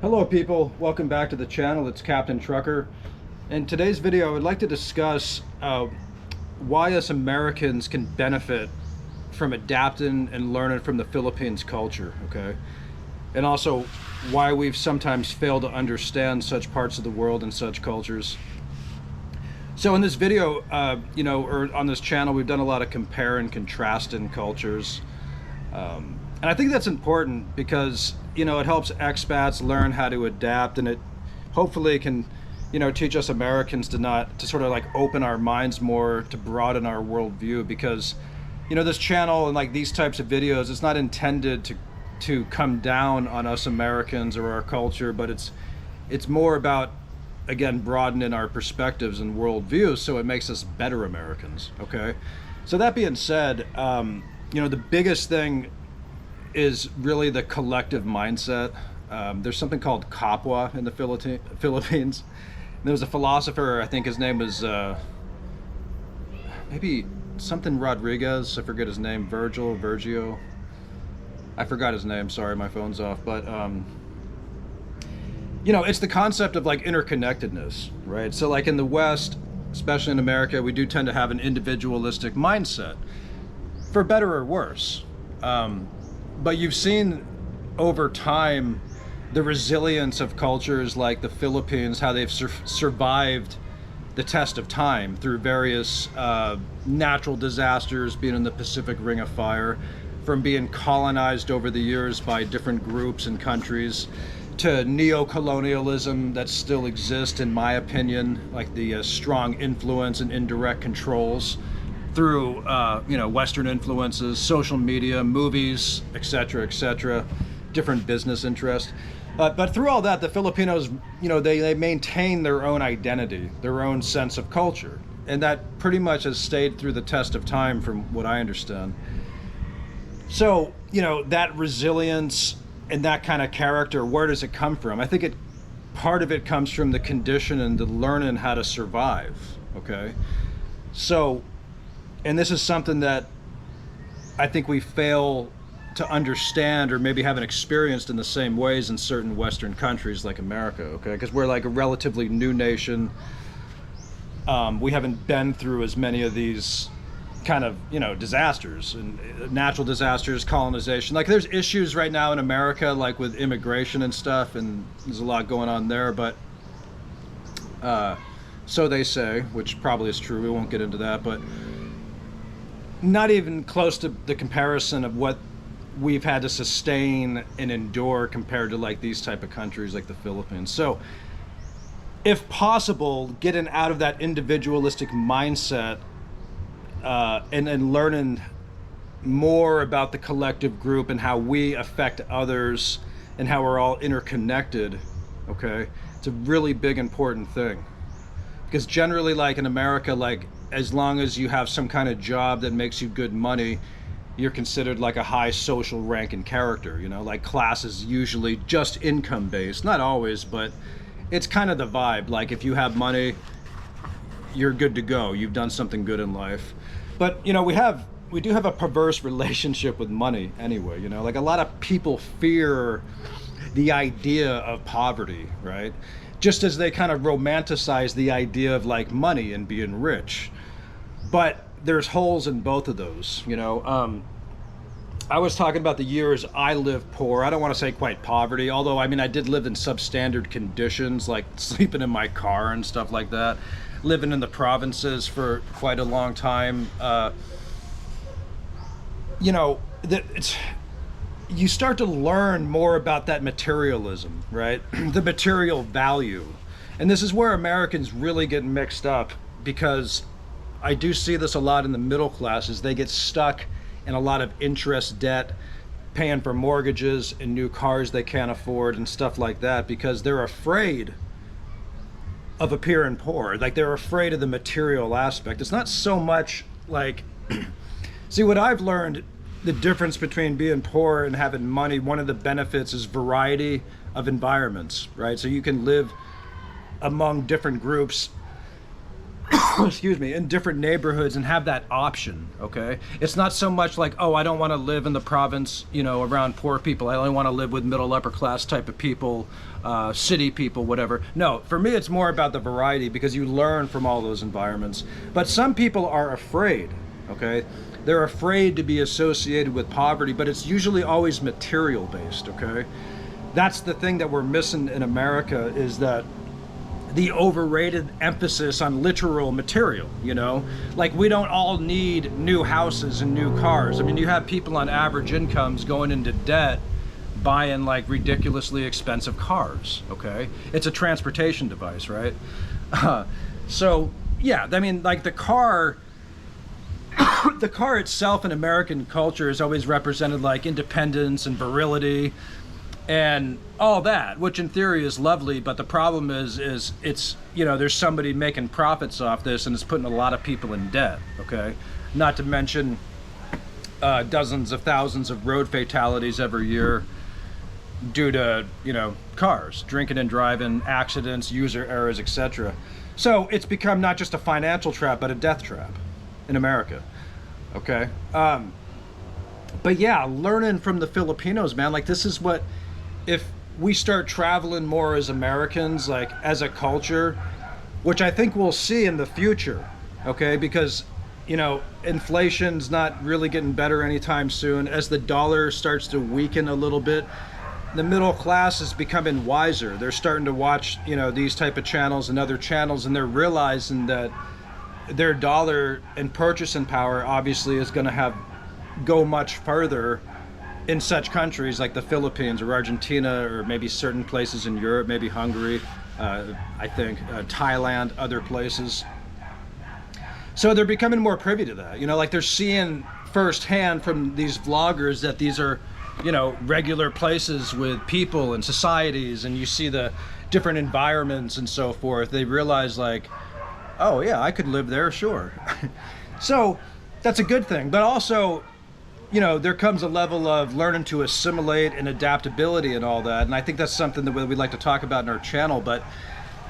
Hello people, welcome back to the channel. It's Captain Trucker. In today's video I would like to discuss why us Americans can benefit from adapting and learning from the Philippines culture, okay? And also why we've sometimes failed to understand such parts of the world and such cultures. So in this video, or on this channel, we've done a lot of compare and contrasting cultures. And I think that's important because, it helps expats learn how to adapt, and it hopefully can, teach us Americans to sort of like open our minds more, to broaden our worldview, because, this channel and like these types of videos, it's not intended to come down on us Americans or our culture, but it's more about, again, broadening our perspectives and worldviews so it makes us better Americans, okay? So that being said, the biggest thing is really the collective mindset. There's something called Kapwa in the Philippines. And there was a philosopher, I think his name was maybe something Rodriguez, I forget his name, Virgilio. I forgot his name, sorry, my phone's off. But, it's the concept of like interconnectedness, right? So like in the West, especially in America, we do tend to have an individualistic mindset, for better or worse. But you've seen over time the resilience of cultures like the Philippines, how they've survived the test of time through various natural disasters, being in the Pacific Ring of Fire, from being colonized over the years by different groups and countries, to neo-colonialism that still exists, in my opinion, like the strong influence and indirect controls through Western influences, social media, movies, etc., different business interests. But through all that, the Filipinos, they maintain their own identity, their own sense of culture. And that pretty much has stayed through the test of time, from what I understand. So, that resilience and that kind of character, where does it come from? I think part of it comes from the condition and the learning how to survive, okay? So, and this is something that I think we fail to understand, or maybe haven't experienced in the same ways in certain Western countries like America, okay? Because we're like a relatively new nation. We haven't been through as many of these kind of, disasters, and natural disasters, colonization. Like there's issues right now in America, like with immigration and stuff, and there's a lot going on there, but so they say, which probably is true. We won't get into that, but not even close to the comparison of what we've had to sustain and endure compared to like these type of countries like the Philippines. So if possible, getting out of that individualistic mindset and learning more about the collective group and how we affect others and how we're all interconnected, okay? It's a really big, important thing. Because generally, like in America, like as long as you have some kind of job that makes you good money, you're considered like a high social rank and character, like class is usually just income based, not always, but it's kind of the vibe. Like if you have money, you're good to go. You've done something good in life. But, we do have a perverse relationship with money anyway, like a lot of people fear the idea of poverty, right? Just as they kind of romanticize the idea of like money and being rich. But there's holes in both of those, I was talking about the years I lived poor. I don't want to say quite poverty, although I did live in substandard conditions, like sleeping in my car and stuff like that, living in the provinces for quite a long time. You start to learn more about that materialism, right? The material value. And this is where Americans really get mixed up, because I do see this a lot in the middle classes. They get stuck in a lot of interest debt, paying for mortgages and new cars they can't afford and stuff like that, because they're afraid of appearing poor. Like they're afraid of the material aspect. It's not so much like, see, what I've learned, the difference between being poor and having money, one of the benefits is variety of environments, right? So you can live among different groups excuse me, in different neighborhoods and have that option, okay? It's not so much like, oh, I don't want to live in the province, you know, around poor people. I only want to live with middle upper class type of people, city people, whatever. No, for me, it's more about the variety because you learn from all those environments. But some people are afraid, okay? They're afraid to be associated with poverty, but it's usually always material based, okay? That's the thing that we're missing in America, is that the overrated emphasis on literal material, you know? Like, we don't all need new houses and new cars. I mean, you have people on average incomes going into debt buying like ridiculously expensive cars, okay? It's a transportation device, right? So, yeah, I mean, like the car itself in American culture is always represented like independence and virility and all that, which in theory is lovely, but the problem is it's, you know, there's somebody making profits off this and it's putting a lot of people in debt, okay? Not to mention dozens of thousands of road fatalities every year due to, you know, cars, drinking and driving, accidents, user errors, etc. So it's become not just a financial trap, but a death trap in America, okay? But yeah, learning from the Filipinos, man, like this is what, if we start traveling more as Americans, like as a culture, which I think we'll see in the future, okay? Because, you know, inflation's not really getting better anytime soon. As the dollar starts to weaken a little bit, the middle class is becoming wiser. They're starting to watch, you know, these type of channels and other channels, and they're realizing that their dollar and purchasing power obviously is going to go much further in such countries like the Philippines or Argentina, or maybe certain places in Europe, maybe Hungary, I think, Thailand, other places. So they're becoming more privy to that. You know, like they're seeing firsthand from these vloggers that these are, you know, regular places with people and societies, and you see the different environments and so forth. They realize like, oh yeah, I could live there, sure. So that's a good thing. But also, you know, there comes a level of learning to assimilate and adaptability and all that. And I think that's something that we'd like to talk about in our channel. But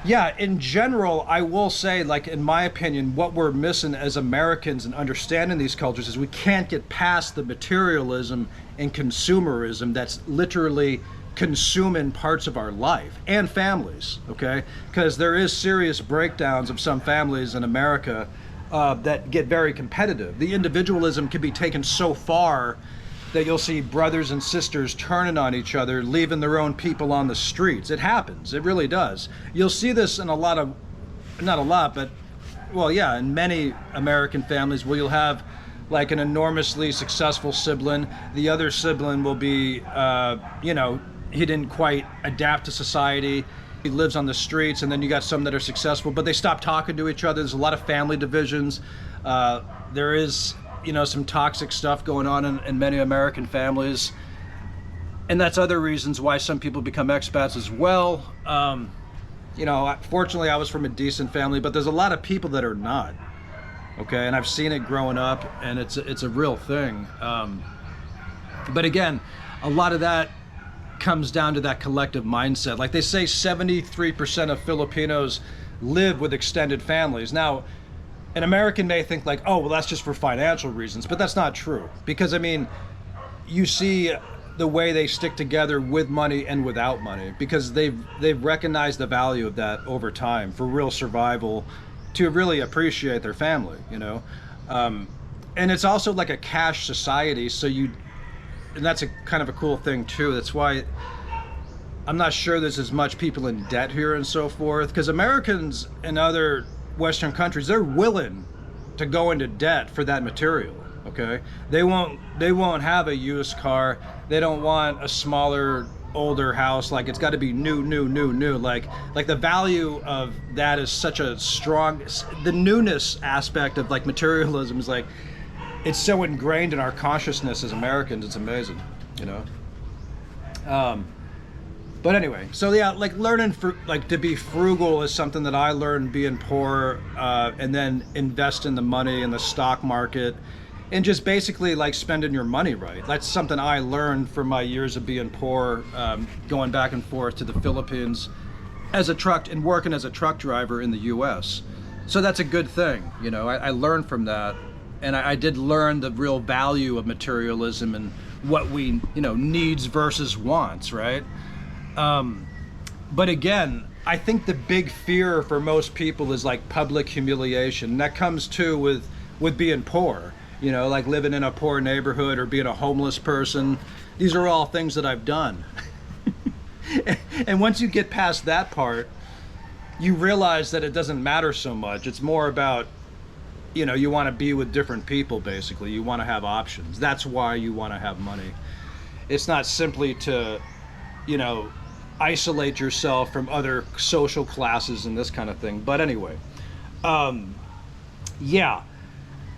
yeah, in general, I will say, like, in my opinion, what we're missing as Americans in understanding these cultures is we can't get past the materialism and consumerism that's literally consuming parts of our life and families, okay? Because there is serious breakdowns of some families in America that get very competitive. The individualism can be taken so far that you'll see brothers and sisters turning on each other, leaving their own people on the streets. It happens, it really does. You'll see this in a lot of, not a lot, but, well, yeah, in many American families where you'll have like an enormously successful sibling. The other sibling will be, you know, he didn't quite adapt to society. He lives on the streets, and then you got some that are successful, but they stop talking to each other. There's a lot of family divisions. There is, you know, some toxic stuff going on in many American families. And that's other reasons why some people become expats as well. You know, fortunately I was from a decent family, but there's a lot of people that are not, okay? And I've seen it growing up, and it's a real thing. But again, a lot of that comes down to that collective mindset. Like they say 73% of Filipinos live with extended families. Now, an American may think like, oh, well, that's just for financial reasons, but that's not true. Because I mean, you see the way they stick together with money and without money, because they've recognized the value of that over time for real survival, to really appreciate their family, you know? And it's also like a cash society, so and that's a kind of a cool thing too. That's why I'm not sure there's as much people in debt here and so forth, because Americans in other Western countries, they're willing to go into debt for that material, okay? They won't have a used car. They don't want a smaller, older house. Like, it's got to be new. Like the value of that is such a strong, the newness aspect of like materialism is like, it's so ingrained in our consciousness as Americans. It's amazing, you know? But anyway, so yeah, like learning to be frugal is something that I learned being poor, and then invest in the money in the stock market, and just basically like spending your money right. That's something I learned from my years of being poor, going back and forth to the Philippines as a truck and working as a truck driver in the US. So that's a good thing, you know. I learned from that, and I did learn the real value of materialism and what we, you know, needs versus wants, right? But again, I think the big fear for most people is like public humiliation. And that comes too with being poor, you know, like living in a poor neighborhood or being a homeless person. These are all things that I've done. And once you get past that part, you realize that it doesn't matter so much. It's more about, you know, you want to be with different people, basically. You want to have options. That's why you want to have money. It's not simply to, you know, isolate yourself from other social classes and this kind of thing. But anyway, yeah.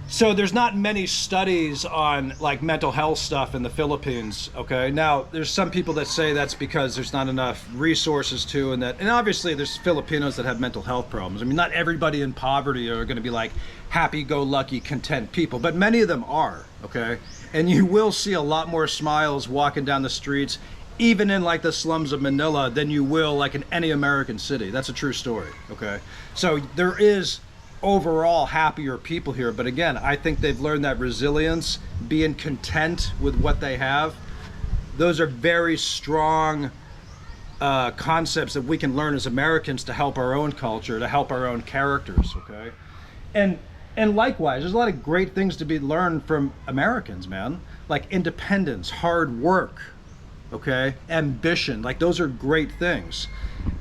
So there's not many studies on like mental health stuff in the Philippines, okay? Now, there's some people that say that's because there's not enough resources to, and obviously there's Filipinos that have mental health problems. I mean, not everybody in poverty are gonna be like happy-go-lucky, content people, but many of them are, okay? And you will see a lot more smiles walking down the streets, even in like the slums of Manila, than you will like in any American city. That's a true story, okay? So there is overall happier people here, but again, I think they've learned that resilience, being content with what they have, those are very strong concepts that we can learn as Americans to help our own culture, to help our own characters, okay? And likewise, there's a lot of great things to be learned from Americans, man, like independence, hard work, okay, ambition, like those are great things.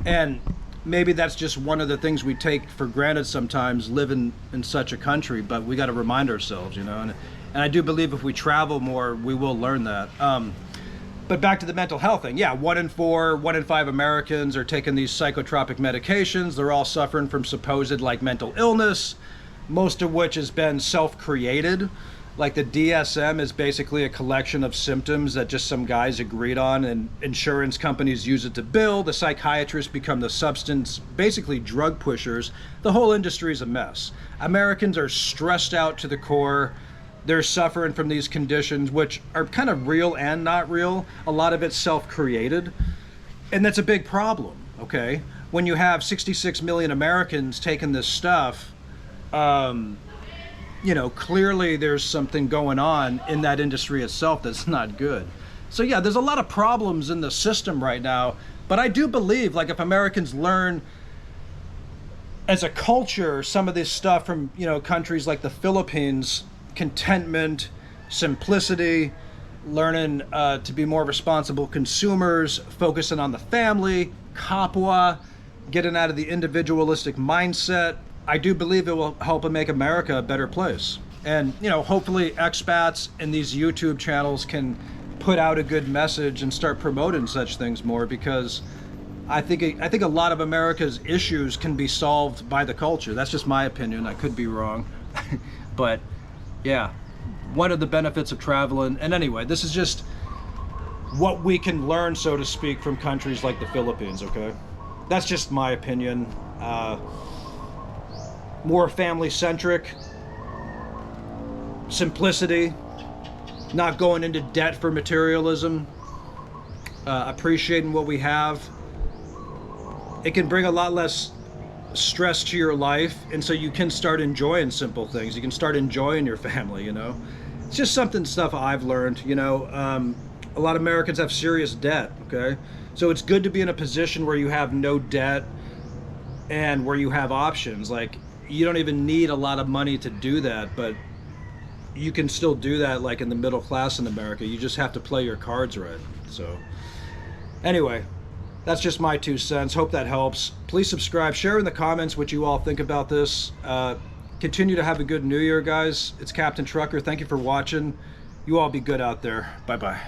And maybe that's just one of the things we take for granted sometimes living in such a country, but we got to remind ourselves, you know, and I do believe if we travel more, we will learn that. But back to the mental health thing. Yeah, 1 in 4, 1 in 5 Americans are taking these psychotropic medications. They're all suffering from supposed like mental illness, most of which has been self-created. Like the DSM is basically a collection of symptoms that just some guys agreed on, and insurance companies use it to bill. The psychiatrists become the substance, basically drug pushers. The whole industry is a mess. Americans are stressed out to the core. They're suffering from these conditions, which are kind of real and not real. A lot of it's self-created. And that's a big problem, okay? When you have 66 million Americans taking this stuff, you know, clearly there's something going on in that industry itself that's not good. So yeah, there's a lot of problems in the system right now, but I do believe like if Americans learn as a culture some of this stuff from, you know, countries like the Philippines, contentment, simplicity, learning to be more responsible consumers, focusing on the family, Kapwa, getting out of the individualistic mindset, I do believe it will help make America a better place. And, you know, hopefully expats and these YouTube channels can put out a good message and start promoting such things more, because I think a lot of America's issues can be solved by the culture. That's just my opinion. I could be wrong. But yeah, one of the benefits of traveling, and anyway, this is just what we can learn, so to speak, from countries like the Philippines, okay? That's just my opinion. More family-centric, simplicity, not going into debt for materialism, appreciating what we have. It can bring a lot less stress to your life, and so you can start enjoying simple things. You can start enjoying your family, you know? It's just stuff I've learned, you know? A lot of Americans have serious debt, okay? So it's good to be in a position where you have no debt and where you have options. Like, you don't even need a lot of money to do that, but you can still do that like in the middle class in America. You just have to play your cards right. So anyway, that's just my 2 cents. Hope that helps. Please subscribe, share in the comments what you all think about this. Continue to have a good New Year, guys. It's Captain Trucker. Thank you for watching. You all be good out there. Bye-bye.